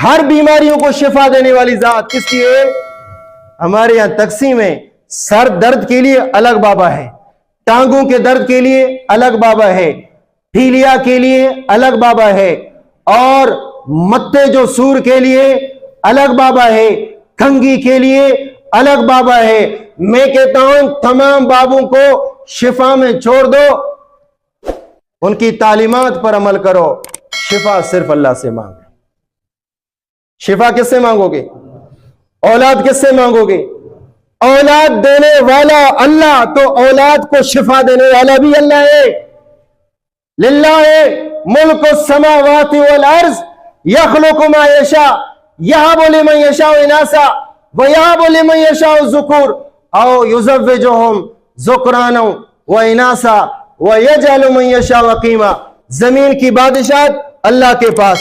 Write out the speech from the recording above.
ہر بیماریوں کو شفا دینے والی ذات کس کی ہے؟ ہمارے یہاں تقسیم ہے، سر درد کے لیے الگ بابا ہے، ٹانگوں کے درد کے لیے الگ بابا ہے، پھیلیا کے لیے الگ بابا ہے، اور متے جو سور کے لیے الگ بابا ہے، کھنگی کے لیے الگ بابا ہے۔ میں کہتا ہوں تمام بابوں کو شفا میں چھوڑ دو، ان کی تعلیمات پر عمل کرو، شفا صرف اللہ سے مانگو۔ شفا کس سے مانگو گے؟ اولاد کس سے مانگو گے؟ اولاد دینے والا اللہ، تو اولاد کو شفا دینے والا بھی اللہ ہے۔ للہ ملک السماوات والارض یخلق ما یشاء یہب لمن یشاء اناثا ویہب لمن یشاء الذکور او یزوجہم ذکرانا واناثا ویجعل من یشاء عقیما۔ زمین کی بادشاہت اللہ کے پاس،